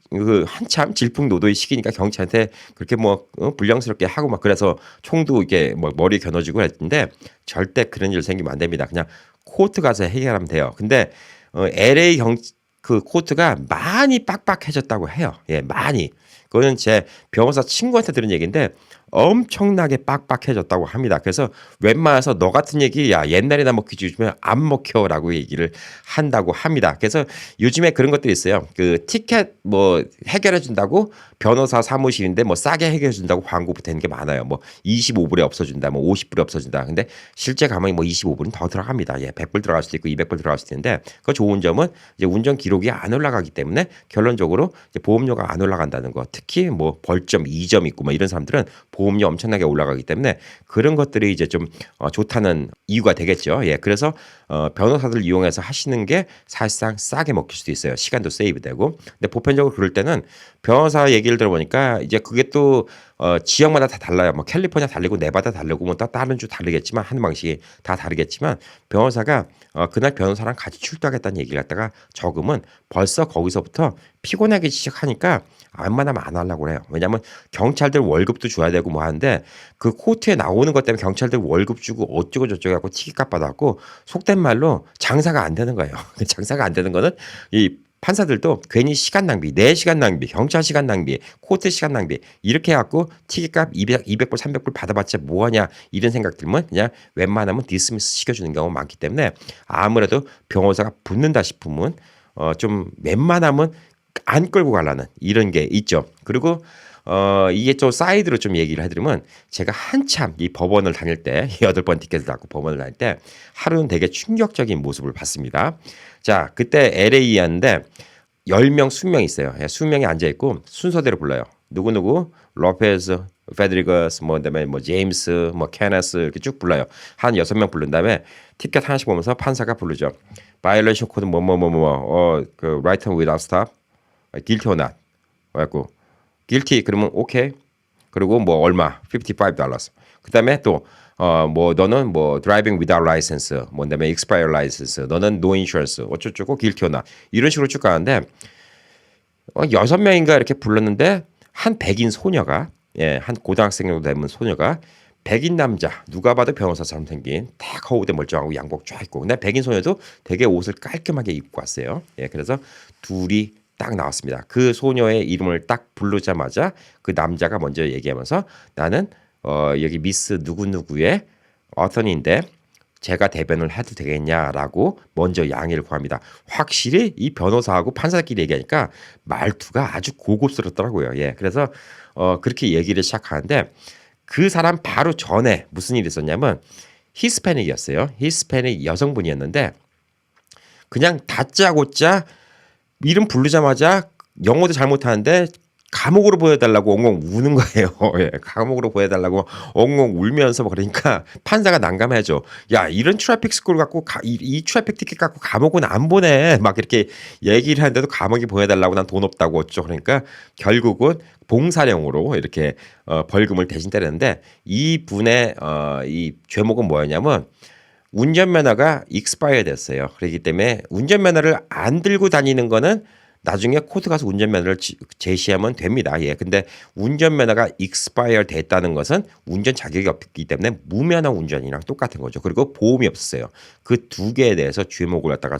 그 한참 질풍노도의 시기니까 경찰한테 그렇게 뭐 불량스럽게 하고 막 그래서 총도 이게 뭐 머리 겨눠지고 했는데 절대 그런 일 생기면 안 됩니다. 그냥 코र्트 가서 해결하면 돼요. 근데 LA 그 코र्트가 많이 빡빡해졌다고 해요. 예, 많이. 그거는 제 변호사 친구한테 들은 얘기인데 엄청나게 빡빡해졌다고 합니다. 그래서 웬만해서 너 같은 얘기 야 옛날에나 먹히지 요즘에 안 먹혀라고 얘기를 한다고 합니다. 그래서 요즘에 그런 것들이 있어요. 그 티켓 뭐 해결해 준다고 변호사 사무실인데 뭐 싸게 해결해 준다고 광고 붙는 게 많아요. 뭐 25불에 없어준다, 뭐 50불에 없어준다. 근데 실제 가만히 뭐 25불은 더 들어갑니다. 예, 100불 들어갈 수도 있고 200불 들어갈 수도 있는데 그 좋은 점은 이제 운전 기록이 안 올라가기 때문에 결론적으로 이제 보험료가 안 올라간다는 거. 특히 뭐 벌점 2점 있고 뭐 이런 사람들은 보험료 엄청나게 올라가기 때문에 그런 것들이 이제 좀 좋다는 이유가 되겠죠. 예, 그래서 변호사들 이용해서 하시는 게 사실상 싸게 먹힐 수도 있어요. 시간도 세이브되고. 근데 보편적으로 그럴 때는 변호사 얘기를 들어보니까 이제 그게 또 지역마다 다 달라요. 뭐 캘리포니아 다르고 네바다 다르고 뭐 다른 주 다르겠지만 하는 방식이 다 다르겠지만 변호사가 그날 변호사랑 같이 출두하겠다는 얘기를 갖다가 적으면 벌써 거기서부터 피곤하기 시작하니까 웬만하면 안 하려고 그래요. 왜냐하면 경찰들 월급도 줘야 되고 뭐 하는데 그 코트에 나오는 것 때문에 경찰들 월급 주고 어쩌고 저쩌고 하고 티켓값 받았고 속된 말로 장사가 안 되는 거예요. 장사가 안 되는 거는 이 판사들도 괜히 시간 낭비, 내 시간 낭비, 경찰 시간 낭비, 코트 시간 낭비 이렇게 해갖고 티켓값 200불, 300불 받아봤자 뭐하냐 이런 생각 들면 그냥 웬만하면 디스미스 시켜주는 경우가 많기 때문에 아무래도 변호사가 붙는다 싶으면 좀 웬만하면 안 끌고 가려는 이런 게 있죠. 그리고 이게 좀 사이드로 좀 얘기를 해드리면 제가 한참 이 법원을 다닐 때 8번 티켓을 받고 법원을 다닐 때 하루는 되게 충격적인 모습을 봤습니다. 자, 그때 LA였는데 10명, 20명 있어요. 20명이 앉아있고 순서대로 불러요. 누구누구, 로페즈, 페드리거스, 뭐, 그다음에 뭐, 제임스, 뭐, 케네스 이렇게 쭉 불러요. 한 6명 부른 다음에 티켓 하나씩 보면서 판사가 부르죠. 바이올레이션 코드 그 right hand without stop, guilty or not. 그래갖고 guilty 그러면 오케이. 그리고 뭐 얼마? $55. 그다음에 또 뭐 너는 뭐 driving without license, 뭐 그다음에 expired license, 너는 no insurance, 어쩌고 guilty or not 이런 식으로 쭉 가는데 6명인가 이렇게 불렀는데 한 백인 소녀가 한 고등학생 정도 되면 소녀가 백인 남자 누가 봐도 변호사처럼 생긴 딱 허우대 멀쩡하고 양복 쫙 입고 근데 백인 소녀도 되게 옷을 깔끔하게 입고 왔어요. 그래서 둘이 딱 나왔습니다. 그 소녀의 이름을 딱 부르자마자 그 남자가 먼저 얘기하면서 나는 여기 미스 누구누구의 어턴인데 제가 대변을 해도 되겠냐라고 먼저 양해를 구합니다. 확실히 이 변호사하고 판사끼리 얘기하니까 말투가 아주 고급스럽더라고요. 그래서 그렇게 얘기를 시작하는데 그 사람 바로 전에 무슨 일이 있었냐면 히스패닉이었어요. 히스패닉 여성분이었는데 그냥 다짜고짜 이름 부르자마자 영어도 잘못하는데 감옥으로 보여달라고 엉엉 우는 거예요. 예, 감옥으로 보여달라고 엉엉 울면서 뭐 그러니까 판사가 난감해져. 야, 이런 트래픽 스코어 갖고 이 트래픽 티켓 갖고 감옥은 안 보내. 막 이렇게 얘기를 하는데도 감옥에 보여달라고 난 돈 없다고 어쩌. 그러니까 결국은 봉사령으로 이렇게 벌금을 대신 때렸는데 이 분의 이 죄목은 뭐였냐면 운전면허가 익스파이어 됐어요. 그렇기 때문에 운전면허를 안 들고 다니는 거는 나중에 코र्트 가서 운전면허를 제시하면 됩니다. 예. 근데 운전면허가 익스파이어 됐다는 것은 운전 자격이 없기 때문에 무면허 운전이랑 똑같은 거죠. 그리고 보험이 없었어요. 그 두 개에 대해서 죄목을 갖다가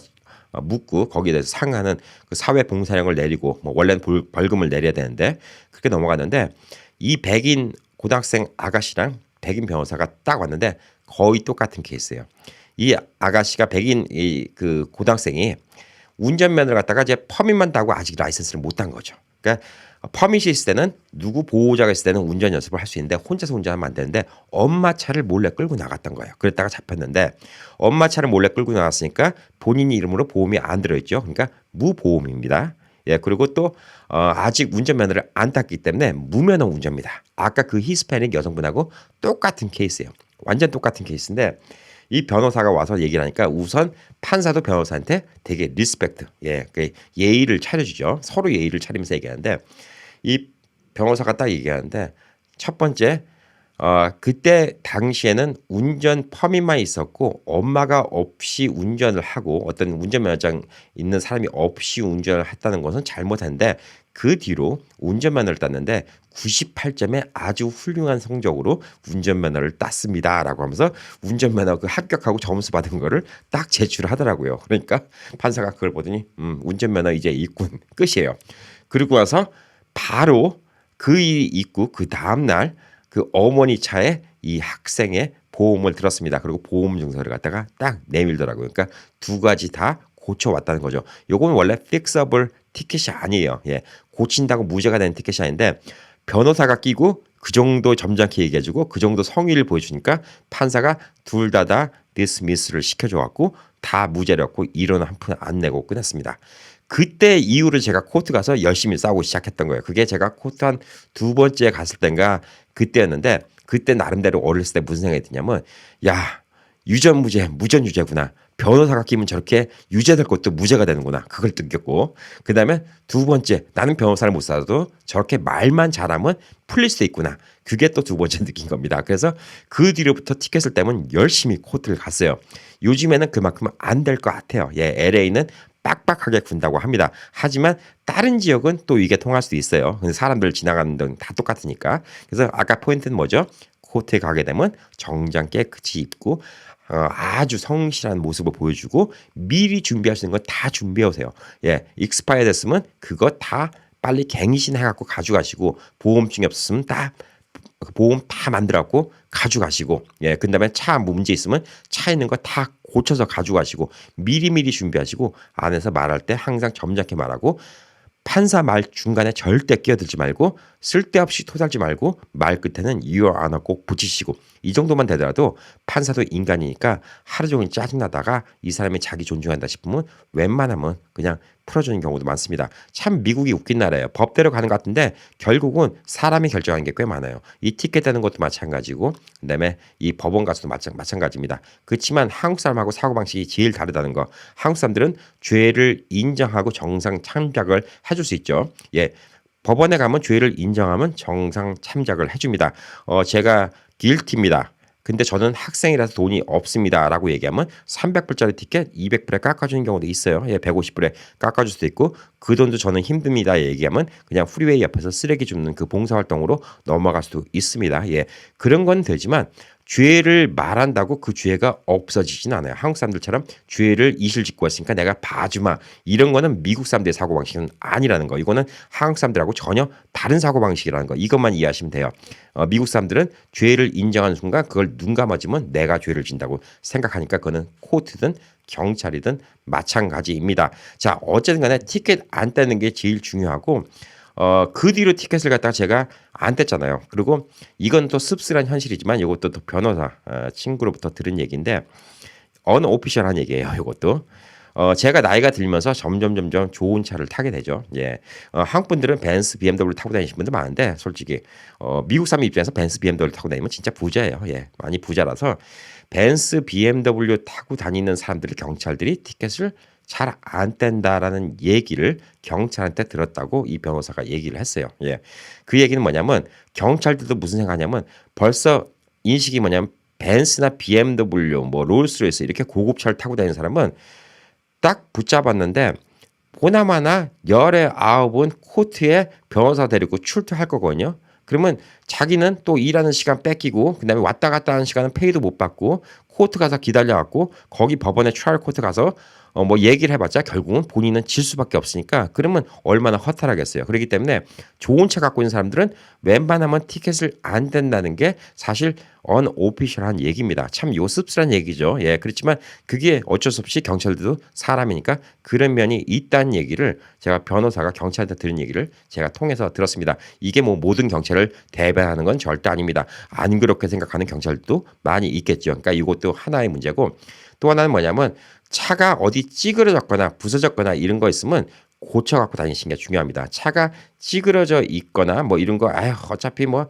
묻고 거기에 대해서 상하는 그 사회 봉사령을 내리고 뭐 원래는 벌금을 내려야 되는데 그렇게 넘어갔는데 이 백인 고등학생 아가씨랑 백인 변호사가 딱 왔는데 거의 똑같은 케이스예요. 이 아가씨가 백인 그 고등학생이 운전면허를 갖다가 이제 퍼밋만 따고 아직 라이선스를 못 딴 거죠. 그러니까 퍼밋이 있을 때는 누구 보호자가 있을 때는 운전 연습을 할 수 있는데 혼자서 운전하면 안 되는데 엄마 차를 몰래 끌고 나갔던 거예요. 그랬다가 잡혔는데 엄마 차를 몰래 끌고 나갔으니까 본인이 이름으로 보험이 안 들어있죠. 그러니까 무보험입니다. 예, 그리고 또 아직 운전면허를 안 땄기 때문에 무면허 운전입니다. 아까 그 히스패닉 여성분하고 똑같은 케이스예요. 완전 똑같은 케이스인데 이 변호사가 와서 얘기를 하니까 우선 판사도 변호사한테 되게 리스펙트, 예, 예의를 차려주죠. 서로 예의를 차리면서 얘기하는데 이 변호사가 딱 얘기하는데 첫 번째 그때 당시에는 운전 퍼밋만 있었고 엄마가 없이 운전을 하고 어떤 운전면허증 있는 사람이 없이 운전을 했다는 것은 잘못했는데 그 뒤로 운전면허를 땄는데 98점의 아주 훌륭한 성적으로 운전면허를 땄습니다라고 하면서 운전면허 그 합격하고 점수 받은 거를 딱 제출하더라고요. 그러니까 판사가 그걸 보더니 운전면허 이제 있군 끝이에요. 그리고 와서 바로 그 일이 있고 그 다음날 그 어머니 차에 이 학생의 보험을 들었습니다. 그리고 보험 증서를 갖다가 딱 내밀더라고요. 그러니까 두 가지 다 고쳐왔다는 거죠. 요건 원래 픽서블 티켓이 아니에요. 예, 고친다고 무죄가 되는 티켓이 아닌데 변호사가 끼고 그 정도 점잖게 얘기해주고 그 정도 성의를 보여주니까 판사가 둘 다 디스미스를 시켜줘갖고 다 무죄였고 1원 한 푼 안 내고 끝냈습니다. 그때 이후로 제가 코트 가서 열심히 싸우고 시작했던 거예요. 그게 제가 코트 한 두 번째 갔을 땐가 그때였는데 그때 나름대로 어렸을 때 무슨 생각이 드냐면 야 유전무죄 무전유죄구나. 변호사가 끼면 저렇게 유죄될 것도 무죄가 되는구나. 그걸 느꼈고 그다음에 두 번째 나는 변호사를 못 살아도 저렇게 말만 잘하면 풀릴 수 있구나. 그게 또 두 번째 느낀 겁니다. 그래서 그 뒤로부터 티켓을 떼면 열심히 코트를 갔어요. 요즘에는 그만큼 안 될 것 같아요. 예, LA는 빡빡하게 군다고 합니다. 하지만 다른 지역은 또 이게 통할 수도 있어요. 근데 사람들 지나가는 데는 다 똑같으니까. 그래서 아까 포인트는 뭐죠? 코트에 가게 되면 정장 깨끗이 입고 아주 성실한 모습을 보여주고 미리 준비할 수 있는 건 다 준비해 오세요. 예, 익스파이어 됐으면 그거 다 빨리 갱신해갖고 가져가시고 보험증이 없었으면 다 보험 다 만들어갖고 가져가시고 예, 그다음에 차 문제 있으면 차 있는 거 다 고쳐서 가져가시고 미리미리 준비하시고 안에서 말할 때 항상 점잖게 말하고 판사 말 중간에 절대 끼어들지 말고 쓸데없이 토달지 말고 말 끝에는 your honor 꼭 붙이시고 이 정도만 되더라도 판사도 인간이니까 하루 종일 짜증나다가 이 사람이 자기 존중한다 싶으면 웬만하면 그냥 풀어주는 경우도 많습니다. 참 미국이 웃긴 나라예요. 법대로 가는 것 같은데 결국은 사람이 결정하는 게 꽤 많아요. 이 티켓 떼는 것도 마찬가지고 그다음에 이 법원 가서도 마찬가지입니다. 그렇지만 한국 사람하고 사고방식이 제일 다르다는 거. 한국 사람들은 죄를 인정하고 정상 참작을 해줄 수 있죠. 예, 법원에 가면 죄를 인정하면 정상 참작을 해줍니다. 제가 guilty입니다. 근데 저는 학생이라서 돈이 없습니다. 라고 얘기하면 300불짜리 티켓 200불에 깎아주는 경우도 있어요. 예, 150불에 깎아줄 수도 있고 그 돈도 저는 힘듭니다. 얘기하면 그냥 프리웨이 옆에서 쓰레기 줍는 그 봉사활동으로 넘어갈 수도 있습니다. 예, 그런 건 되지만 죄를 말한다고 그 죄가 없어지진 않아요. 한국 사람들처럼 죄를 이실 짓고 왔으니까 내가 봐주마. 이런 거는 미국 사람들의 사고방식은 아니라는 거. 이거는 한국 사람들하고 전혀 다른 사고방식이라는 거. 이것만 이해하시면 돼요. 미국 사람들은 죄를 인정하는 순간 그걸 눈 감아주면 내가 죄를 진다고 생각하니까 그거는 코트든 경찰이든 마찬가지입니다. 자, 어쨌든 간에 티켓 안 떼는 게 제일 중요하고 그 뒤로 티켓을 갖다가 제가 안 뗐잖아요. 그리고 이건 또 씁쓸한 현실이지만 이것도 또 변호사 친구로부터 들은 얘기인데 언오피셜한 얘기예요. 이것도 제가 나이가 들면서 점점 좋은 차를 타게 되죠. 예. 한국 분들은 벤츠, BMW 타고 다니시는 분들 많은데 솔직히 미국 사람 입장에서 벤츠, BMW 타고 다니면 진짜 부자예요. 예. 많이 부자라서 벤츠, BMW 타고 다니는 사람들을 경찰들이 티켓을 잘 안 뗀다라는 얘기를 경찰한테 들었다고 이 변호사가 얘기를 했어요. 예. 그 얘기는 뭐냐면 경찰들도 무슨 생각하냐면 벌써 인식이 뭐냐면 벤츠나 BMW, 뭐 롤스로이스 이렇게 고급차를 타고 다니는 사람은 딱 붙잡았는데 보나마나 열의 아홉은 코트에 변호사 데리고 출두할 거거든요. 그러면 자기는 또 일하는 시간 뺏기고 그다음에 왔다 갔다 하는 시간은 페이도 못 받고 코트 가서 기다려갖고 거기 법원에 트라이얼 코트 가서 뭐 얘기를 해봤자 결국은 본인은 질 수밖에 없으니까 그러면 얼마나 허탈하겠어요. 그렇기 때문에 좋은 차 갖고 있는 사람들은 웬만하면 티켓을 안 댄다는 게 사실 언오피셜한 얘기입니다. 참 요습스란 얘기죠. 예, 그렇지만 그게 어쩔 수 없이 경찰들도 사람이니까 그런 면이 있다는 얘기를 제가 변호사가 경찰한테 들은 얘기를 제가 통해서 들었습니다. 이게 뭐 모든 경찰을 대변하는 건 절대 아닙니다. 안 그렇게 생각하는 경찰도 많이 있겠죠. 그러니까 이것도 하나의 문제고 또 하나는 뭐냐면 차가 어디 찌그러졌거나 부서졌거나 이런 거 있으면 고쳐 갖고 다니시는 게 중요합니다. 차가 찌그러져 있거나 뭐 이런 거 어차피 뭐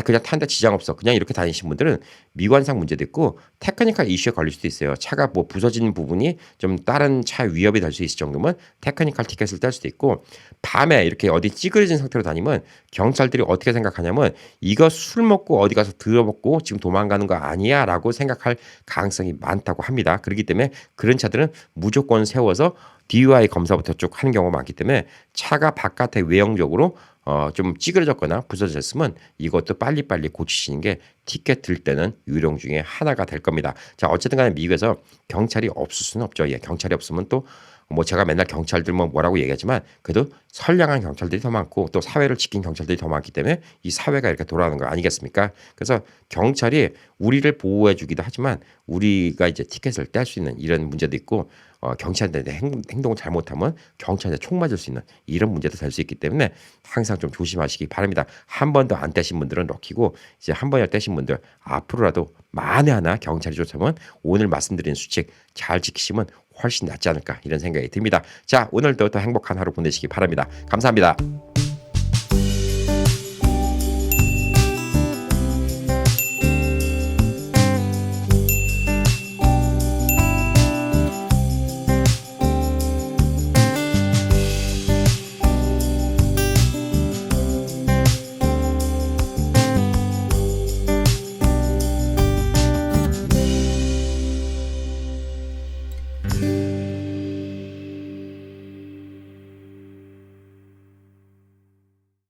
그냥 타는데 지장 없어. 그냥 이렇게 다니시는 분들은 미관상 문제도 있고 테크니컬 이슈에 걸릴 수도 있어요. 차가 뭐 부서지는 부분이 좀 다른 차 위협이 될 수 있을 정도면 테크니컬 티켓을 뗄 수도 있고 밤에 이렇게 어디 찌그러진 상태로 다니면 경찰들이 어떻게 생각하냐면 이거 술 먹고 어디 가서 들어먹고 지금 도망가는 거 아니야 라고 생각할 가능성이 많다고 합니다. 그렇기 때문에 그런 차들은 무조건 세워서 DUI 검사부터 쭉 하는 경우가 많기 때문에 차가 바깥에 외형적으로 좀 찌그러졌거나 부서졌으면 이것도 빨리빨리 고치시는 게 티켓 들 때는 요령 중에 하나가 될 겁니다. 자, 어쨌든 간에 미국에서 경찰이 없을 수는 없죠. 예, 경찰이 없으면 또 뭐 제가 맨날 경찰들 뭐라고 얘기하지만 그래도 선량한 경찰들이 더 많고 또 사회를 지킨 경찰들이 더 많기 때문에 이 사회가 이렇게 돌아가는 거 아니겠습니까? 그래서 경찰이 우리를 보호해 주기도 하지만 우리가 이제 티켓을 뗄 수 있는 이런 문제도 있고 경찰한테 행동을 잘못하면 경찰한테 총 맞을 수 있는 이런 문제도 될 수 있기 때문에 항상 좀 조심하시기 바랍니다. 한 번도 안 떼신 분들은 럭키고 이제 한 번이나 떼신 분들 앞으로라도 만에 하나 경찰이 쫓아오면 오늘 말씀드린 수칙 잘 지키시면 훨씬 낫지 않을까 이런 생각이 듭니다. 자, 오늘도 더 행복한 하루 보내시기 바랍니다. 감사합니다.